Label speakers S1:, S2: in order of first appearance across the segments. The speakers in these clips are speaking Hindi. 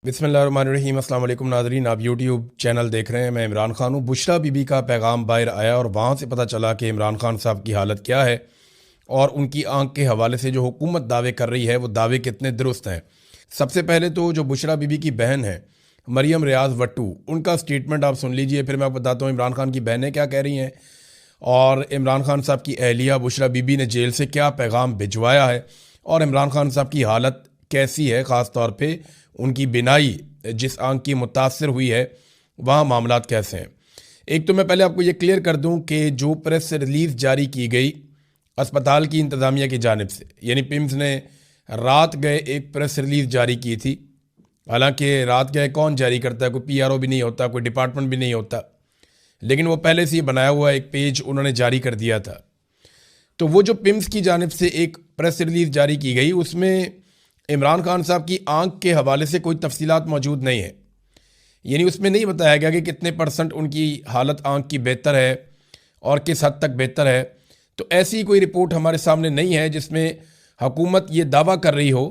S1: बिस्मिल्लाहिर्रहमानिर्रहीम। अस्सलाम वालेकुम नाज़रीन, आप यूट्यूब चैनल देख रहे हैं। मैं इमरान खान हूँ। बुशरा बीबी का पैगाम बाहर आया और वहाँ से पता चला कि इमरान खान साहब की हालत क्या है और उनकी आंख के हवाले से जो हुकूमत दावे कर रही है वो दावे कितने दुरुस्त हैं। सबसे पहले तो जो बुशरा बीबी की बहन है मरियम रियाज वट्टू, उनका स्टेटमेंट आप सुन लीजिए, फिर मैं आपको बताता हूँ इमरान खान की बहनें क्या कह रही हैं और इमरान खान साहब की अहलिया बुशरा बीबी ने जेल से क्या पैगाम भिजवाया है और इमरान खान साहब की हालत कैसी है, ख़ास तौर पे उनकी बिनाई जिस आंख की मुतासर हुई है वहाँ मामलात कैसे हैं। एक तो मैं पहले आपको ये क्लियर कर दूं कि जो प्रेस रिलीज़ जारी की गई अस्पताल की इंतज़ामिया की जानिब से, यानी पिम्स ने रात गए एक प्रेस रिलीज़ जारी की थी। हालांकि रात गए कौन जारी करता है, कोई पीआरओ भी नहीं होता, कोई डिपार्टमेंट भी नहीं होता, लेकिन वो पहले से ही बनाया हुआ एक पेज उन्होंने जारी कर दिया था। तो वो जो पिम्स की जानिब से एक प्रेस रिलीज़ जारी की गई उसमें इमरान खान साहब की आंख के हवाले से कोई तफसीलात मौजूद नहीं है, यानी उसमें नहीं बताया गया कि कितने % उनकी हालत आंख की बेहतर है और किस हद तक बेहतर है। तो ऐसी कोई रिपोर्ट हमारे सामने नहीं है जिसमें हुकूमत ये दावा कर रही हो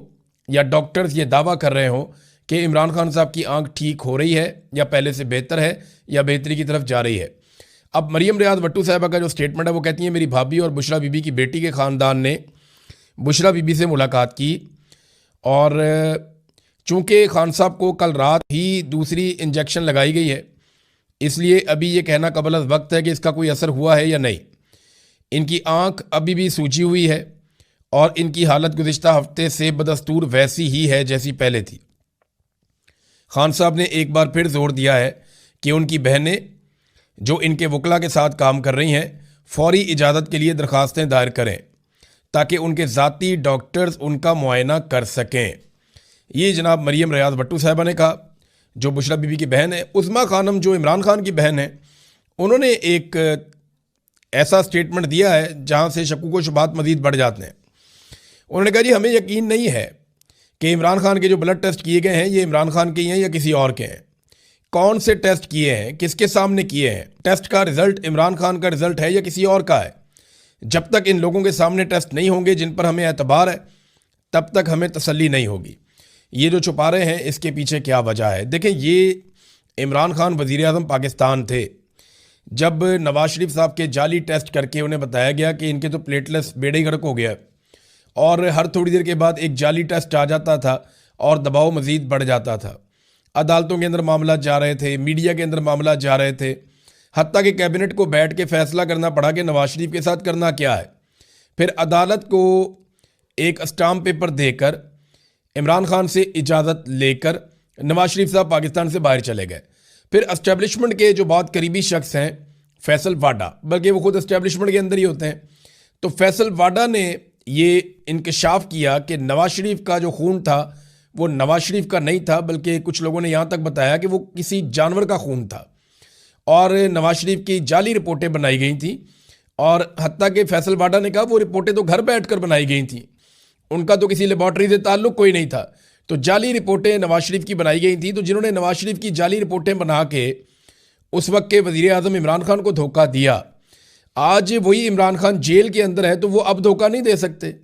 S1: या डॉक्टर्स ये दावा कर रहे हो कि इमरान खान साहब की आंख ठीक हो रही है या पहले से बेहतर है या बेहतरी की तरफ जा रही है। अब मरियम रियाज वट्टू साहबा का जो स्टेटमेंट है वो कहती हैं मेरी भाभी और बुशरा बीबी की बेटी के ख़ानदान ने बुशरा बीबी से मुलाकात की और चूँकि खान साहब को कल रात ही दूसरी इंजेक्शन लगाई गई है, इसलिए अभी ये कहना कबल अज़ वक्त है कि इसका कोई असर हुआ है या नहीं। इनकी आंख अभी भी सूजी हुई है और इनकी हालत गुज़िश्ता हफ्ते से बदस्तूर वैसी ही है जैसी पहले थी। खान साहब ने एक बार फिर जोर दिया है कि उनकी बहनें जो इनके वकला के साथ काम कर रही हैं फौरी इजाज़त के लिए दरख्वास्तें दायर करें ताकि उनके ज़ाती डॉक्टर्स उनका मुआयना कर सकें। ये जनाब मरियम रियाज भट्टू साहिबा ने कहा, जो बुशरा बीबी की बहन है। उस्मा खानम जो इमरान खान की बहन है, उन्होंने एक ऐसा स्टेटमेंट दिया है जहाँ से शक्कू को शुबात मज़ीद बढ़ जाते हैं। उन्होंने कहा जी हमें यकीन नहीं है कि इमरान खान के जो ब्लड टेस्ट किए गए हैं ये इमरान खान के हैं या किसी और के हैं। कौन से टेस्ट किए हैं, किसके सामने किए हैं, टेस्ट का रिज़ल्ट इमरान खान का रिज़ल्ट है या किसी और का है। जब तक इन लोगों के सामने टेस्ट नहीं होंगे जिन पर हमें एतबार है तब तक हमें तसल्ली नहीं होगी। ये जो छुपा रहे हैं इसके पीछे क्या वजह है। देखें, ये इमरान खान वज़ीर आज़म पाकिस्तान थे जब नवाज शरीफ साहब के जाली टेस्ट करके उन्हें बताया गया कि इनके तो प्लेटलेट्स बेड़े गर्क हो गया और हर थोड़ी देर के बाद एक जाली टेस्ट आ जाता था और दबाव मज़ीद बढ़ जाता था। अदालतों के अंदर मामला जा रहे थे, मीडिया के अंदर मामला जा रहे थे, हत्ता कि कैबिनेट को बैठ के फैसला करना पड़ा कि नवाज शरीफ के साथ करना क्या है। फिर अदालत को एक स्टाम्प पेपर देकर इमरान खान से इजाज़त लेकर नवाज शरीफ साहब पाकिस्तान से बाहर चले गए। फिर एस्टेब्लिशमेंट के जो बहुत करीबी शख्स हैं फैसल वाडा, बल्कि वो खुद एस्टेब्लिशमेंट के अंदर ही होते हैं, तो फैसल वाडा ने ये इंकशाफ किया कि नवाज शरीफ का जो खून था वो नवाज शरीफ का नहीं था, बल्कि कुछ लोगों ने यहाँ तक बताया कि वो किसी जानवर का खून था और नवाज शरीफ की जाली रिपोर्टें बनाई गई थी। और हत्ता कि फैसल वाडा ने कहा वो रिपोर्टें तो घर बैठकर बनाई गई थी, उनका तो किसी लेबॉर्ट्री से ताल्लुक़ कोई नहीं था। तो जाली रिपोर्टें नवाज शरीफ की बनाई गई थी। तो जिन्होंने नवाज शरीफ की जाली रिपोर्टें बना के उस वक्त के वज़ीर आज़म इमरान खान को धोखा दिया, आज वही इमरान खान जेल के अंदर है तो वो अब धोखा नहीं दे सकते?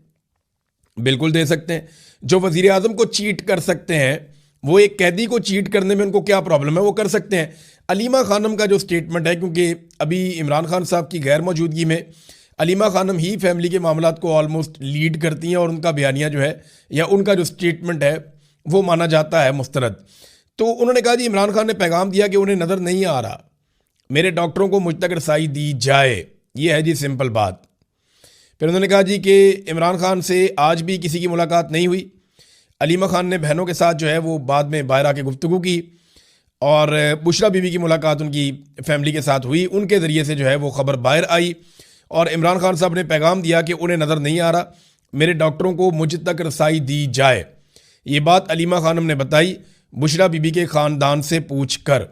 S1: बिल्कुल दे सकते हैं। जो वज़ीर आज़म को चीट कर सकते हैं, वो एक कैदी को चीट करने में उनको क्या प्रॉब्लम है, वो कर सकते हैं। अलीमा खानम का जो स्टेटमेंट है, क्योंकि अभी इमरान खान साहब की गैर मौजूदगी में अलीमा खानम ही फैमिली के मामलात को ऑलमोस्ट लीड करती हैं और उनका बयानिया जो है या उनका जो स्टेटमेंट है वो माना जाता है मुस्तरद। तो उन्होंने कहा जी इमरान खान ने पैगाम दिया कि उन्हें नज़र नहीं आ रहा, मेरे डॉक्टरों को मुझ तक रसाई दी जाए। ये है जी सिंपल बात। फिर उन्होंने कहा जी कि इमरान खान से आज भी किसी की मुलाकात नहीं हुई। अलीमा खान ने बहनों के साथ जो है वो बाद में बाहर आके गुफ्तगू की और बुशरा बीबी की मुलाकात उनकी फैमिली के साथ हुई, उनके ज़रिए से जो है वो ख़बर बाहर आई और इमरान खान साहब ने पैगाम दिया कि उन्हें नज़र नहीं आ रहा, मेरे डॉक्टरों को मुझ तक रसाई दी जाए। ये बात अलीमा खानम ने बताई बुशरा बीबी के ख़ानदान से पूछ कर।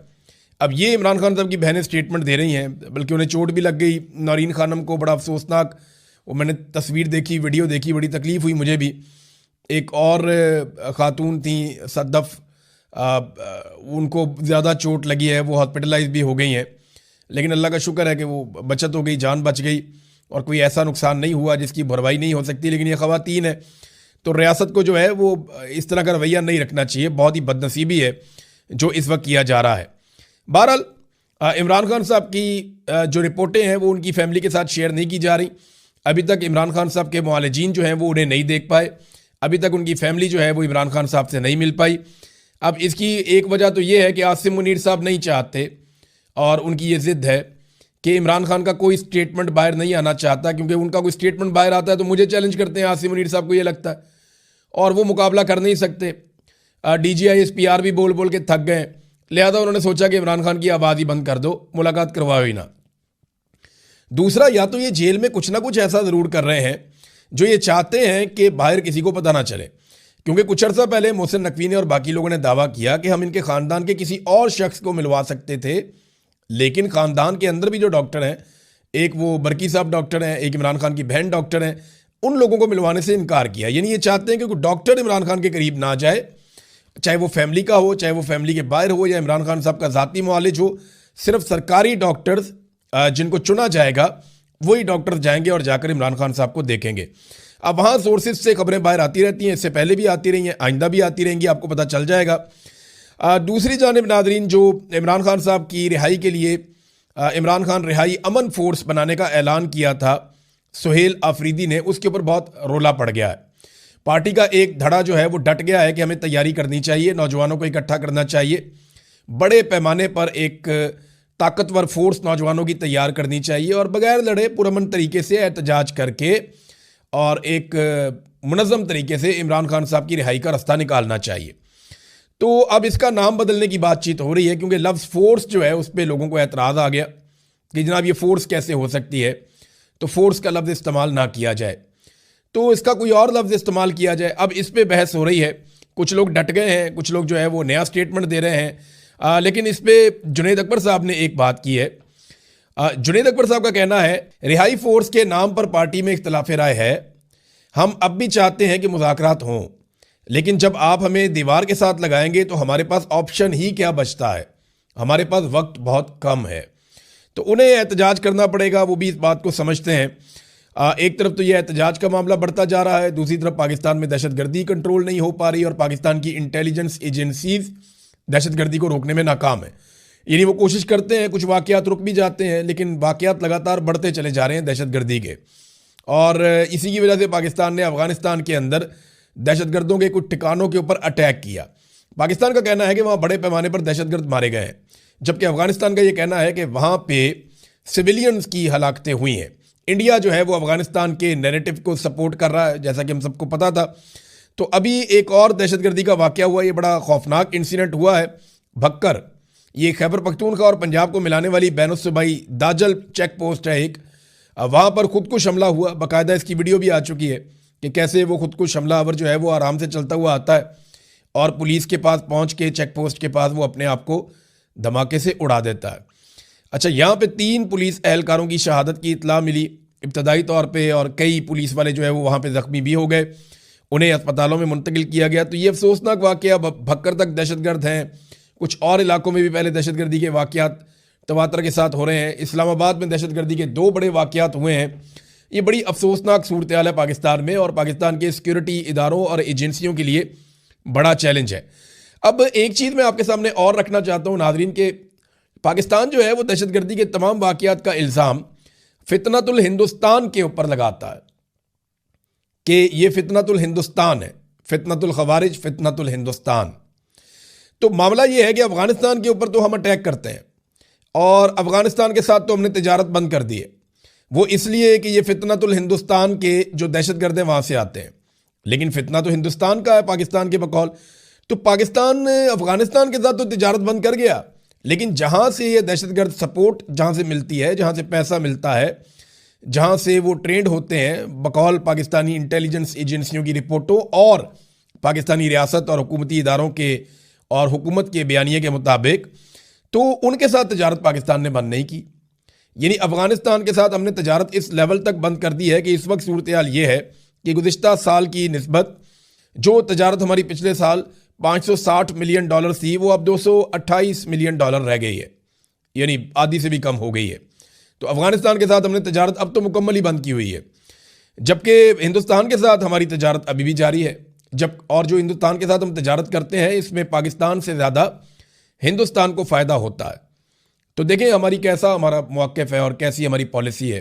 S1: अब ये इमरान खान साहब की बहनें स्टेटमेंट दे रही हैं, बल्कि उन्हें चोट भी लग गई। नौरीन खानम को बड़ा अफसोसनाक, वो मैंने तस्वीर देखी, वीडियो देखी, बड़ी तकलीफ़ हुई मुझे भी। एक और ख़ातून थी सद्दफ़, उनको ज़्यादा चोट लगी है, वो हॉस्पिटलाइज भी हो गई हैं, लेकिन अल्लाह का शुक्र है कि वो बचत हो गई, जान बच गई और कोई ऐसा नुकसान नहीं हुआ जिसकी भरवाई नहीं हो सकती। लेकिन ये ख़वातीन है तो रियासत को जो है वो इस तरह का रवैया नहीं रखना चाहिए। बहुत ही बदनसीबी है जो इस वक्त किया जा रहा है। बहरहाल इमरान खान साहब की जो रिपोर्टें हैं वो उनकी फैमिली के साथ शेयर नहीं की जा रही। अभी तक इमरान खान साहब के मुआलिजीन जो हैं वो उन्हें नहीं देख पाए। अभी तक उनकी फैमिली जो है वो इमरान खान साहब से नहीं मिल पाई। अब इसकी एक वजह तो ये है कि आसिम मुनीर साहब नहीं चाहते और उनकी ये ज़िद है कि इमरान खान का कोई स्टेटमेंट बाहर नहीं आना चाहता, क्योंकि उनका कोई स्टेटमेंट बाहर आता है तो मुझे चैलेंज करते हैं आसिम मुनीर साहब को, ये लगता है, और वो मुकाबला कर नहीं सकते। DGI SPR भी बोल बोल के थक गए, लिहाजा उन्होंने सोचा कि इमरान खान की आवाज़ ही बंद कर दो, मुलाकात करवाओ ही ना। दूसरा, या तो ये जेल में कुछ ना कुछ ऐसा ज़रूर कर रहे हैं जो ये चाहते हैं कि बाहर किसी को पता ना चले, क्योंकि कुछ अर्सा पहले मोहसिन नकवी ने और बाकी लोगों ने दावा किया कि हम इनके ख़ानदान के किसी और शख्स को मिलवा सकते थे, लेकिन ख़ानदान के अंदर भी जो डॉक्टर हैं, एक वो बरकी साहब डॉक्टर हैं, एक इमरान खान की बहन डॉक्टर हैं, उन लोगों को मिलवाने से इनकार किया। यानी ये चाहते हैं कि कोई डॉक्टर इमरान खान के करीब ना जाए, चाहे वो फैमिली का हो, चाहे वो फैमिली के बाहर हो, या इमरान खान साहब का ज़ाती मुआलिज हो। सिर्फ सरकारी डॉक्टर्स जिनको चुना जाएगा वही डॉक्टर जाएंगे और जाकर इमरान खान साहब को देखेंगे। अब वहाँ सोर्सेज से खबरें बाहर आती रहती हैं, इससे पहले भी आती रही हैं, आइंदा भी आती रहेंगी, आपको पता चल जाएगा। दूसरी जानिब नादरीन, जो इमरान खान साहब की रिहाई के लिए इमरान खान रिहाई अमन फोर्स बनाने का ऐलान किया था सुहेल आफरीदी ने, उसके ऊपर बहुत रोला पड़ गया है। पार्टी का एक धड़ा जो है वो डट गया है कि हमें तैयारी करनी चाहिए, नौजवानों को इकट्ठा करना चाहिए, बड़े पैमाने पर एक ताकतवर फोर्स नौजवानों की तैयार करनी चाहिए और बगैर लड़े पुरअमन तरीके से एहतजाज करके और एक मुनज़्ज़म तरीके से इमरान खान साहब की रिहाई का रास्ता निकालना चाहिए। तो अब इसका नाम बदलने की बातचीत हो रही है, क्योंकि लफ्ज़ फोर्स जो है उस पर लोगों को एतराज़ आ गया कि जनाब ये फोर्स कैसे हो सकती है, तो फोर्स का लफ्ज़ इस्तेमाल ना किया जाए, तो इसका कोई और लफ्ज़ इस्तेमाल किया जाए। अब इस पर बहस हो रही है, कुछ लोग डट गए हैं, कुछ लोग जो है वो नया स्टेटमेंट दे रहे हैं। लेकिन इस पर जुनैद अकबर साहब ने एक बात की है। जुनैद अकबर साहब का कहना है, रिहाई फोर्स के नाम पर पार्टी में इख्तलाफ राय है, हम अब भी चाहते हैं कि मुज़ाकरात हों, लेकिन जब आप हमें दीवार के साथ लगाएंगे तो हमारे पास ऑप्शन ही क्या बचता है, हमारे पास वक्त बहुत कम है। तो उन्हें एहतजाज करना पड़ेगा, वो भी इस बात को समझते हैं। एक तरफ तो यह एहतजाज का मामला बढ़ता जा रहा है, दूसरी तरफ पाकिस्तान में दहशतगर्दी कंट्रोल नहीं हो पा रही और पाकिस्तान की इंटेलिजेंस एजेंसीज दहशतगर्दी को रोकने में नाकाम है। यानी वो कोशिश करते हैं, कुछ वाक़यात रुक भी जाते हैं, लेकिन वाक़यात लगातार बढ़ते चले जा रहे हैं दहशतगर्दी के, और इसी की वजह से पाकिस्तान ने अफ़गानिस्तान के अंदर दहशतगर्दों के कुछ ठिकानों के ऊपर अटैक किया। पाकिस्तान का कहना है कि वहाँ बड़े पैमाने पर दहशतगर्द मारे गए हैं, जबकि अफ़गानिस्तान का ये कहना है कि वहाँ पे सिविलियंस की हलाकतें हुई हैं। इंडिया जो है वो अफ़गानिस्तान के नैरेटिव को सपोर्ट कर रहा है, जैसा कि हम सबको पता था। तो अभी एक और दहशतगर्दी का वाक़या हुआ, ये बड़ा खौफनाक इंसिडेंट हुआ है भक्कर, ये खैबर पख्तूनख्वा और पंजाब को मिलाने वाली बैनुस्सूबाई दाजल चेक पोस्ट है एक, वहाँ पर खुदकुश हमला हुआ। बाकायदा इसकी वीडियो भी आ चुकी है कि कैसे वो खुदकुश हमलावर जो है वो आराम से चलता हुआ आता है और पुलिस के पास पहुँच के चेक पोस्ट के पास वो अपने आप को धमाके से उड़ा देता है। अच्छा, यहाँ पे 3 पुलिस एहलकारों की शहादत की इत्तला मिली इब्तदाई तौर पे, और कई पुलिस वाले जो है वो वहाँ पे ज़ख्मी भी हो गए, उन्हें अस्पतालों में मुंतकिल किया गया। तो ये अफसोसनाक वाक़या, भक्कर तक दहशतगर्द हैं, कुछ और इलाकों में भी पहले दहशतगर्दी के वाक़यात तवातर के साथ हो रहे हैं। इस्लामाबाद में दहशतगर्दी के 2 बड़े वाक़यात हुए हैं। ये बड़ी अफसोसनाक सूरत हाल है पाकिस्तान में, और पाकिस्तान के सिक्योरिटी इदारों और एजेंसियों के लिए बड़ा चैलेंज है। अब एक चीज़ मैं आपके सामने और रखना चाहता हूँ नाज़रीन, के पाकिस्तान जो है वो दहशतगर्दी के तमाम वाक़यात का इल्ज़ाम फितनतुल हिंदुस्तान के ऊपर लगाता है कि ये फितनतुल हिंदुस्तान है, फितनतुल खवारिज, फितनतुल हिंदुस्तान। तो मामला ये है कि अफ़गानिस्तान के ऊपर तो हम अटैक करते हैं, और अफ़गानिस्तान के साथ तो हमने तिजारत बंद कर दी है, वो इसलिए कि ये फितनतुल हिंदुस्तान के जो दहशतगर्द हैं वहाँ से आते हैं, लेकिन फितना तो हिंदुस्तान का है पाकिस्तान के बकौल। तो पाकिस्तान अफ़गानिस्तान के साथ तो तिजारत बंद कर गया, लेकिन जहाँ से ये दहशतगर्द सपोर्ट जहाँ से मिलती है, जहाँ से पैसा मिलता है, जहाँ से वो ट्रेंड होते हैं बकौल पाकिस्तानी इंटेलिजेंस एजेंसियों की रिपोर्टों और पाकिस्तानी रियासत और हुकूमती इदारों के और हुकूमत के बयानिए के मुताबिक, तो उनके साथ तजारत पाकिस्तान ने बंद नहीं की। यानी अफ़गानिस्तान के साथ हमने तजारत इस लेवल तक बंद कर दी है कि इस वक्त सूरत हाल ये है कि गुज़िश्ता साल की निस्बत जो तजारत हमारी पिछले साल $560 मिलियन थी, वो अब $228 मिलियन रह गई है, यानी आधी से भी कम हो गई है। तो अफ़गानिस्तान के साथ हमने तजारत अब तो मुकम्मल ही बंद की हुई है। जबकि हिंदुस्तान के साथ हमारी तजारत अभी भी जारी है। और जो हिंदुस्तान के साथ हम तजारत करते हैं इसमें पाकिस्तान से ज़्यादा हिंदुस्तान को फ़ायदा होता है। तो देखें हमारा मौक़िफ़ है और कैसी हमारी पॉलिसी है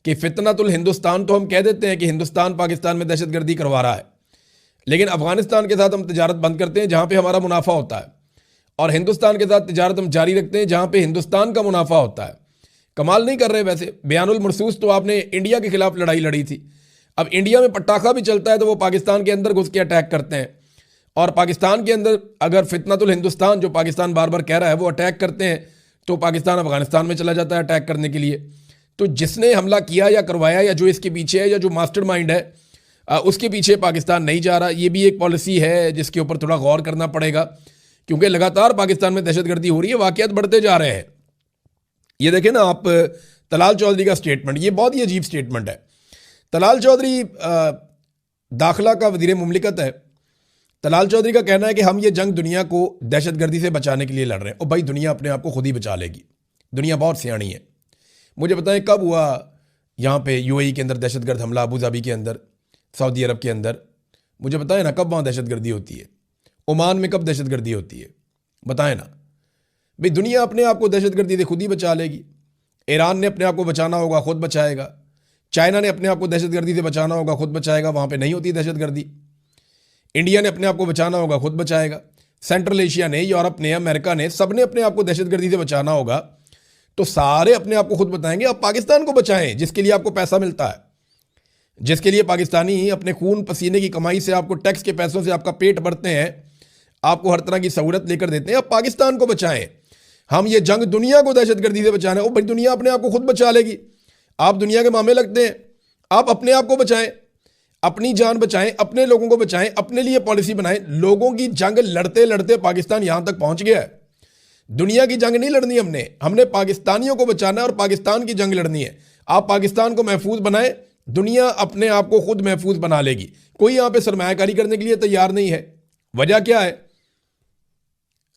S1: कि फितनतुल हिंदुस्तान तो हम कह देते हैं कि हिंदुस्तान पाकिस्तान में दहशतगर्दी करवा रहा है, लेकिन अफ़गानिस्तान के साथ हम तजारत बंद करते हैं जहाँ पे हमारा मुनाफा होता है, और हिंदुस्तान के साथ तजारत हम जारी रखते हैं जहाँ पे हिंदुस्तान का मुनाफा होता है। कमाल नहीं कर रहे वैसे। बयानुल मरसूस तो आपने इंडिया के खिलाफ लड़ाई लड़ी थी, अब इंडिया में पटाखा भी चलता है तो वो पाकिस्तान के अंदर घुस के अटैक करते हैं, और पाकिस्तान के अंदर अगर फितनतुल हिंदुस्तान जो पाकिस्तान बार बार कह रहा है वो अटैक करते हैं तो पाकिस्तान अफगानिस्तान में चला जाता है अटैक करने के लिए। तो जिसने हमला किया या करवाया या जो इसके पीछे है या जो मास्टरमाइंड है उसके पीछे पाकिस्तान नहीं जा रहा। ये भी एक पॉलिसी है जिसके ऊपर थोड़ा गौर करना पड़ेगा, क्योंकि लगातार पाकिस्तान में दहशतगर्दी हो रही है, वाक़यात बढ़ते जा रहे हैं। ये देखें ना आप, तलाल चौधरी का स्टेटमेंट, ये बहुत ही अजीब स्टेटमेंट है। तलाल चौधरी दाखिला का वज़ीर मुमलिकत है। तलाल चौधरी का कहना है कि हम ये जंग दुनिया को दहशतगर्दी से बचाने के लिए लड़ रहे हैं। और भाई दुनिया अपने आप को खुद ही बचा लेगी, दुनिया बहुत सियाणी है। मुझे बताएं कब हुआ यहाँ पे यूएई के अंदर दहशतगर्द हमला, अबू धाबी के अंदर, सऊदी अरब के अंदर? मुझे बताएं ना कब वहाँ दहशतगर्दी होती है? ओमान में कब दहशतगर्दी होती है? बताएं ना भाई। दुनिया अपने आप को दहशतगर्दी से खुद ही बचा लेगी। ईरान ने अपने आप को बचाना होगा, खुद बचाएगा। चाइना ने अपने आप को दहशतगर्दी से बचाना होगा, खुद बचाएगा, वहाँ पे नहीं होती दहशतगर्दी। इंडिया ने अपने आप को बचाना होगा, खुद बचाएगा। सेंट्रल एशिया ने, यूरोप ने, अमेरिका ने, सब ने अपने आप को दहशतगर्दी से बचाना होगा, तो सारे अपने आप को खुद बताएंगे। आप पाकिस्तान को बचाएं जिसके लिए आपको पैसा मिलता है, जिसके लिए पाकिस्तानी अपने खून पसीने की कमाई से, आपको टैक्स के पैसों से आपका पेट भरते हैं, आपको हर तरह की सहूलत लेकर देते हैं। आप पाकिस्तान को बचाएं। हम ये जंग दुनिया को दहशतगर्दी से बचाना है। ओ भाई दुनिया अपने आप को खुद बचा लेगी। आप दुनिया के मामले लगते हैं। आप अपने आप को बचाएं, अपनी जान बचाएं, अपने लोगों को बचाएं, अपने लिए पॉलिसी बनाएं। लोगों की जंग लड़ते लड़ते पाकिस्तान यहां तक पहुंच गया है। दुनिया की जंग नहीं लड़नी हमने पाकिस्तानियों को बचाना है और पाकिस्तान की जंग लड़नी है। आप पाकिस्तान को महफूज बनाएं, दुनिया अपने आप को खुद महफूज बना लेगी। कोई यहां पे सरमायाकारी करने के लिए तैयार नहीं है। वजह क्या है?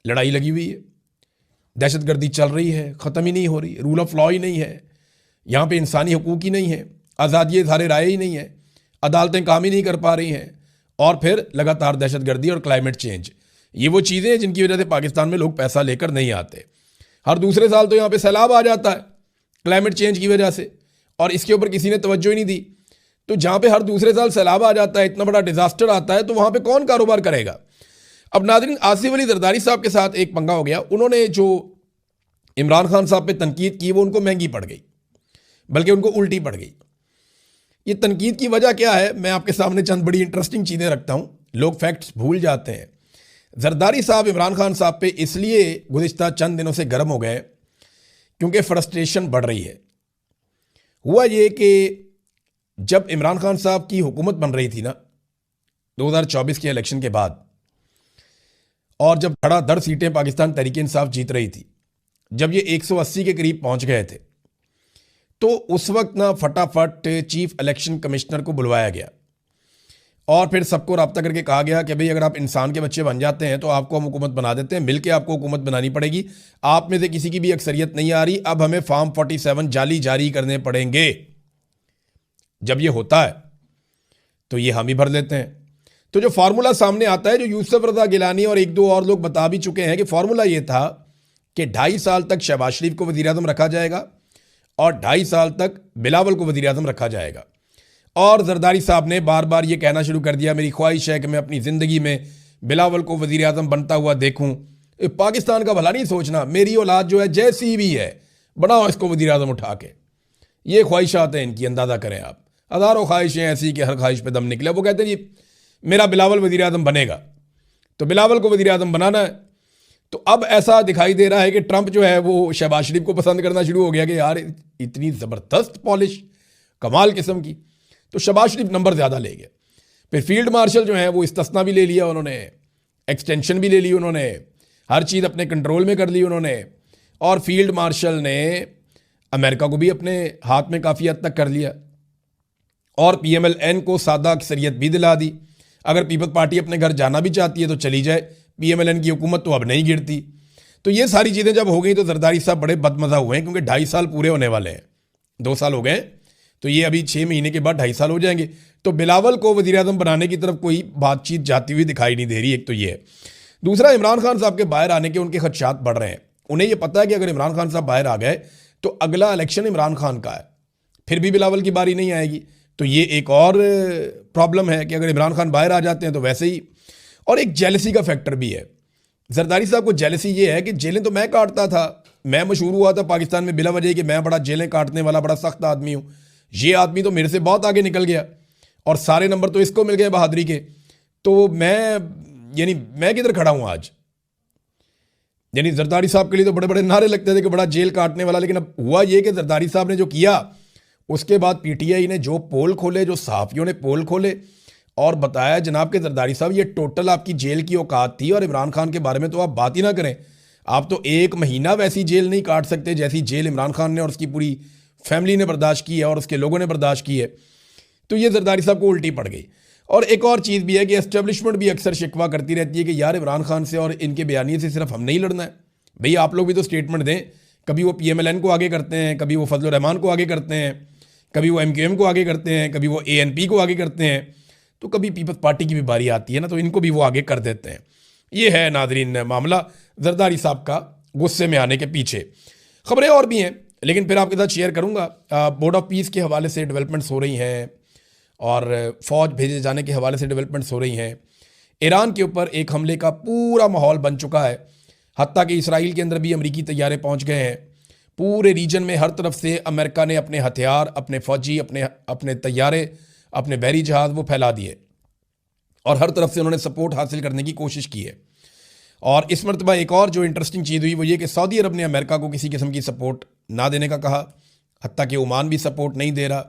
S1: लड़ाई लगी हुई है, दहशतगर्दी चल रही है, ख़त्म ही नहीं हो रही, रूल ऑफ लॉ ही नहीं है, यहाँ पे इंसानी हकूक़ ही नहीं है, आज़ादी इज़हार राय ही नहीं है, अदालतें काम ही नहीं कर पा रही हैं, और फिर लगातार दहशतगर्दी और क्लाइमेट चेंज। ये वो चीज़ें हैं जिनकी वजह से पाकिस्तान में लोग पैसा लेकर नहीं आते। हर दूसरे साल तो यहाँ पे सैलाब आ जाता है क्लाइमेट चेंज की वजह से, और इसके ऊपर किसी ने तवज्जो ही नहीं दी। तो जहाँ पे हर दूसरे साल सैलाब आ जाता है, इतना बड़ा डिजास्टर आता है, तो वहाँ पे कौन कारोबार करेगा? अब नाज़रीन, आसिफ अली जरदारी साहब के साथ एक पंगा हो गया। उन्होंने जो इमरान खान साहब पे तनकीद की वो उनको महंगी पड़ गई, बल्कि उनको उल्टी पड़ गई। ये तनकीद की वजह क्या है? मैं आपके सामने चंद बड़ी इंटरेस्टिंग चीज़ें रखता हूँ, लोग फैक्ट्स भूल जाते हैं। जरदारी साहब इमरान खान साहब पे इसलिए गुज़िश्ता चंद दिनों से गर्म हो गए क्योंकि फ्रस्ट्रेशन बढ़ रही है। हुआ ये कि जब इमरान खान साहब की हुकूमत बन रही थी ना 2024 के इलेक्शन के बाद, और जब धड़ाधड़ सीटें पाकिस्तान तहरीक इंसाफ जीत रही थी, जब ये 180 के करीब पहुंच गए थे, तो उस वक्त ना फटाफट चीफ इलेक्शन कमिश्नर को बुलवाया गया और फिर सबको रब्ता करके कहा गया कि भाई अगर आप इंसान के बच्चे बन जाते हैं तो आपको हम हुकूमत बना देते हैं, मिलके आपको हुकूमत बनानी पड़ेगी, आप में से किसी की भी अक्सरियत नहीं आ रही, अब हमें फॉर्म 47 जाली जारी करने पड़ेंगे। जब ये होता है तो ये हम ही भर लेते हैं। तो जो फार्मूला सामने आता है, जो यूसुफ रज़ा गिलानी और एक दो और लोग बता भी चुके हैं कि फार्मूला ये था कि 2.5 साल तक शहबाज शरीफ को वज़ीर आज़म रखा जाएगा और 2.5 साल तक बिलावल को वज़ीर आज़म रखा जाएगा। और जरदारी साहब ने बार बार ये कहना शुरू कर दिया, मेरी ख्वाहिश है कि मैं अपनी ज़िंदगी में बिलावल को वज़ीर आज़म बनता हुआ देखूँ। पाकिस्तान का भला नहीं सोचना, मेरी औलाद जो है जैसी भी है बनाओ इसको वज़ीर आज़म उठा के। ये ख्वाहिशात हैं इनकी, अंदाज़ा करें आप। हज़ारों ख्वाहिशें ऐसी कि हर ख्वाहिश पे दम निकला। वो कहते हैं जी मेरा बिलावल वज़ीर आज़म बनेगा, तो बिलावल को वज़ीर आज़म बनाना है। तो अब ऐसा दिखाई दे रहा है कि ट्रंप जो है वो शहबाज शरीफ को पसंद करना शुरू हो गया कि यार इतनी ज़बरदस्त पॉलिश, कमाल किस्म की। तो शहबाज शरीफ नंबर ज़्यादा ले गया। फिर फील्ड मार्शल जो है वो इस्तिस्ना भी ले लिया उन्होंने, एक्सटेंशन भी ले ली उन्होंने, हर चीज़ अपने कंट्रोल में कर ली उन्होंने। और फील्ड मार्शल ने अमेरिका को भी अपने हाथ में काफ़ी हद तक कर लिया और PMLN को सादा अक्सरियत भी दिला दी। अगर पीपल्स पार्टी अपने घर जाना भी चाहती है तो चली जाए, PMLN की हुकूमत तो अब नहीं गिरती। तो ये सारी चीज़ें जब हो गई तो जरदारी साहब बड़े बदमज़ा हुए हैं, क्योंकि 2.5 साल पूरे होने वाले हैं, 2 साल हो गए, तो ये अभी 6 महीने के बाद 2.5 साल हो जाएंगे। तो बिलावल को वज़ीर-ए-आज़म बनाने की तरफ कोई बातचीत जाती हुई दिखाई नहीं दे रही। एक तो ये है। दूसरा, इमरान खान साहब के बाहर आने के उनके खदशात बढ़ रहे हैं। उन्हें ये पता है कि अगर इमरान खान साहब बाहर आ गए तो अगला इलेक्शन इमरान खान का है, फिर भी बिलावल की बारी नहीं आएगी। तो ये एक और प्रॉब्लम है कि अगर इमरान खान बाहर आ जाते हैं तो वैसे ही। और एक जेलसी का फैक्टर भी है। जरदारी साहब को जेलसी ये है कि जेलें तो मैं काटता था, मैं मशहूर हुआ था पाकिस्तान में बिला वजह कि मैं बड़ा जेलें काटने वाला बड़ा सख्त आदमी हूँ। ये आदमी तो मेरे से बहुत आगे निकल गया और सारे नंबर तो इसको मिल गए बहादुरी के। तो मैं किधर खड़ा हूँ आज? यानी जरदारी साहब के लिए तो बड़े बड़े नारे लगते थे कि बड़ा जेल काटने वाला, लेकिन अब हुआ ये कि जरदारी साहब ने जो किया उसके बाद पीटीआई ने जो पोल खोले, जो सहाफ़ियों ने पोल खोले और बताया जनाब के जरदारी साहब ये टोटल आपकी जेल की औकात थी और इमरान खान के बारे में तो आप बात ही ना करें। आप तो 1 महीना वैसी जेल नहीं काट सकते जैसी जेल इमरान खान ने और उसकी पूरी फैमिली ने बर्दाश्त की है और उसके लोगों ने बर्दाश्त की है। तो ये जरदारी साहब को उल्टी पड़ गई। और एक और चीज़ भी है कि एस्टेब्लिशमेंट भी अक्सर शिकवा करती रहती है कि यार इमरान खान से और इनके बयानिए से सिर्फ हम नहीं लड़ना है, भाई आप लोग भी तो स्टेटमेंट दें। कभी वो PMLN को आगे करते हैं, कभी वो फजल रहमान को आगे करते हैं, कभी वो MQM को आगे करते हैं, कभी वो ANP को आगे करते हैं, तो कभी पीपल्स पार्टी की भी बारी आती है ना तो इनको भी वो आगे कर देते हैं। ये है नादरीन मामला जरदारी साहब का गुस्से में आने के पीछे। खबरें और भी हैं लेकिन फिर आपके साथ शेयर करूँगा। बोर्ड ऑफ पीस के हवाले से डेवलपमेंट्स हो रही हैं और फ़ौज भेजे जाने के हवाले से डेवलपमेंट्स हो रही हैं। ईरान के ऊपर एक हमले का पूरा माहौल बन चुका है, हत्ता कि इसराइल के अंदर भी अमरीकी तैयारे पहुंच गए हैं। पूरे रीजन में हर तरफ से अमेरिका ने अपने हथियार, अपने फ़ौजी, अपने तैयारे, अपने बहरी जहाज़ वो फैला दिए और हर तरफ से उन्होंने सपोर्ट हासिल करने की कोशिश की है। और इस मरतबा एक और जो इंटरेस्टिंग चीज़ हुई वो ये कि सऊदी अरब ने अमेरिका को किसी किस्म की सपोर्ट ना देने का कहा, हत्ता कि ओमान भी सपोर्ट नहीं दे रहा,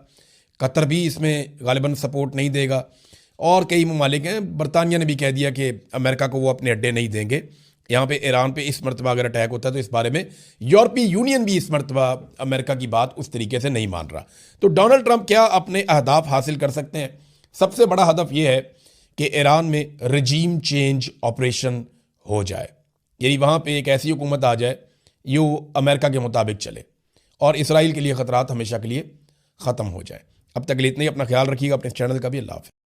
S1: कतर भी इसमें गालिबन सपोर्ट नहीं देगा और कई ममालिक हैं। बरतानिया ने भी कह दिया कि अमेरिका को वो अपने अड्डे नहीं देंगे। यहाँ पे ईरान पे इस मरतबा अगर अटैक होता है तो इस बारे में यूरोपीय यूनियन भी इस मरतबा अमेरिका की बात उस तरीके से नहीं मान रहा। तो डोनाल्ड ट्रंप क्या अपने अहदाफ हासिल कर सकते हैं? सबसे बड़ा हदफ ये है कि ईरान में रजीम चेंज ऑपरेशन हो जाए, यानी वहाँ पे एक ऐसी हुकूमत आ जाए जो अमेरिका के मुताबिक चले और इसराइल के लिए ख़तरात हमेशा के लिए ख़त्म हो जाए। अब तक के लिए इतना ही। अपना ख्याल रखिएगा, अपने चैनल का भी। अल्लाह हाफ़िज़।